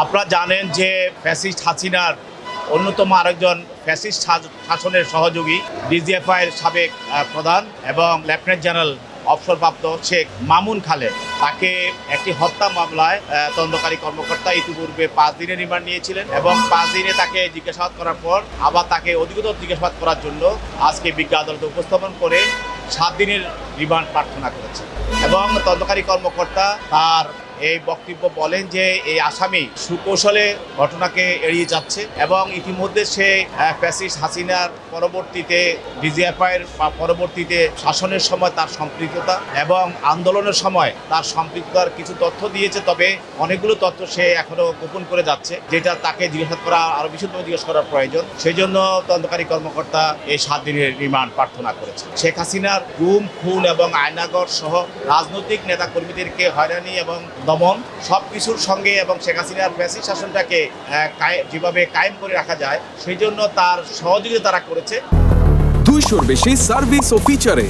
আপনারা জানেন যে ফ্যাসিস্ট হাসিনার অন্যতম আরেকজন ফ্যাসিস্ট শাসনের সহযোগী ডিজিএফআইয়ের সাবেক প্রধান এবং লেফটেন্যান্ট জেনারেল অবসরপ্রাপ্ত শেখ মামুন খালেদ, তাকে একটি হত্যা মামলায় তদন্তকারী কর্মকর্তা ইতিপূর্বে 5 দিনের রিমান্ড নিয়েছিলেন এবং 5 দিনে তাকে জিজ্ঞাসাবাদ করার পর আবার তাকে অধিকতর জিজ্ঞাসাবাদ করার জন্য আজকে বিজ্ঞ আদালতে উপস্থাপন করে 7 দিনের রিমান্ড প্রার্থনা করেছেন। এবং তদন্তকারী কর্মকর্তা তার এই বক্তব্য বলেন যে এই আসামি সুকৌশলে ঘটনাকে এড়িয়ে যাচ্ছে এবং ইতিমধ্যে সে ফ্যাসিস্ট হাসিনার পরবর্তীতে ডিজিএফআইয়ের পরবর্তীতে শাসনের সময় তার সম্পৃক্ততা এবং আন্দোলনের সময় তার সম্পৃক্ততার কিছু তথ্য দিয়েছে, তবে অনেকগুলো তথ্য সে এখনো গোপন করে যাচ্ছে, যেটা তাকে জিজ্ঞাসা করা আরো বিশদভাবে জিজ্ঞাসা করার প্রয়োজন। সেই জন্য তদন্তকারী কর্মকর্তা এই 7 দিনের রিমান্ড প্রার্থনা করেছে। শেখ হাসিনার গুম, খুন এবং আয়নাগর সহ রাজনৈতিক নেতা কর্মীদেরকে হয়রানি এবং দমন সবকিছুর সঙ্গে এবং শেখ হাসিনার ফ্যাসিস্ট শাসনটাকে যেভাবে কায়েম করে রাখা যায় সেই জন্য তার সহযোগিতা তারা করেছে। 200-র বেশি সার্ভিস ও ফিচারে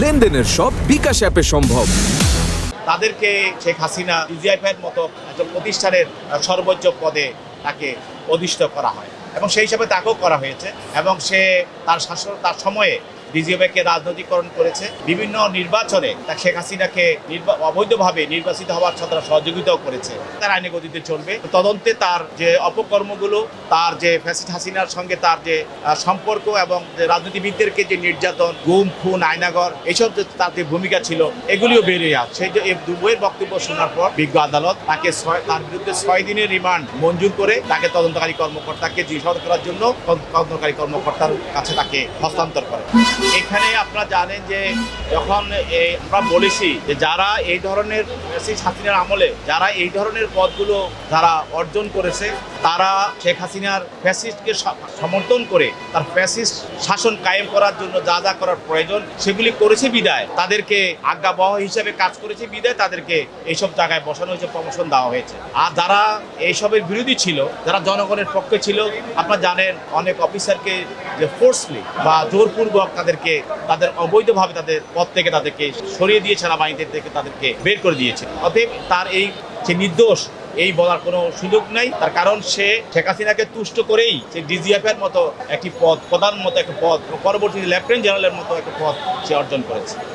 লেনদেনের সব বিকাশ অ্যাপে সম্ভব। তাদেরকে শেখ হাসিনা ডিজিএফআইয়ের মতো একজন প্রতিষ্ঠানের সর্বোচ্চ পদে তাকে অধিষ্ঠিত করা হয় এবং সেই হিসাবে তাকেও করা হয়েছে এবং সে তার সময়ে ডিজিএফআইকে রাজনৈতিকরণ করেছে। বিভিন্ন নির্বাচনে তার শেখ হাসিনাকে অবৈধভাবে নির্বাচিত হওয়ার তারা সহযোগিতাও করেছে। তার আইনি গতিতে চলবে। তদন্তে তার যে অপকর্মগুলো, তার যে ফ্যাসিস্ট হাসিনার সঙ্গে তার যে সম্পর্ক এবং রাজনীতিবিদদেরকে যে নির্যাতন, গুম, খুন, আয়নাগর এইসব যে তার যে ভূমিকা ছিল এগুলিও বেরিয়ে আসে। সেই যে এই দুবইয়ের বক্তব্য শোনার পর বিজ্ঞ আদালত তাকে তার বিরুদ্ধে 6 দিনের রিমান্ড মঞ্জুর করে তাকে তদন্তকারী কর্মকর্তাকে জিজ্ঞাসাবাদ করার জন্য তদন্তকারী কর্মকর্তার কাছে তাকে হস্তান্তর করে। এখানে আপনারা জানেন যে যখন আমরা বলেছি যে যারা এই ধরনের ফ্যাসিস্ট হাসিনার আমলে যারা এই ধরনের পদগুলো যারা অর্জন করেছে তারা শেখ হাসিনার ফ্যাসিস্টকে সমর্থন করে তার ফ্যাসিস্ট শাসন কায়েম করার জন্য যা যা করার প্রয়োজন সেগুলি করেছে বিদায়, তাদেরকে আজ্ঞাবহ হিসেবে কাজ করেছে বিদায় তাদেরকে এইসব জায়গায় বসানো হয়েছে, প্রমোশন দেওয়া হয়েছে। আর যারা এইসবের বিরোধী ছিল, যারা জনগণের পক্ষে ছিল, আপনারা জানেন অনেক অফিসারকে যে ফোর্সলি বা জোরপূর্বক তাদের অবৈধভাবে তাদের পদ থেকে তাদেরকে সরিয়ে দিয়ে সেনাবাহিনীদের থেকে তাদেরকে বের করে দিয়েছে। অতএব তার এই যে নির্দোষ এই বলার কোনো সুযোগ নাই, তার কারণ সে শেখ হাসিনাকে তুষ্ট করেই সে ডিজিএফআইয়ের মতো একটি পদ, প্রধান মতো একটা পদ, পরবর্তীতে লেফটেন্যান্ট জেনারেলের মতো একটা পদ সে অর্জন করেছে।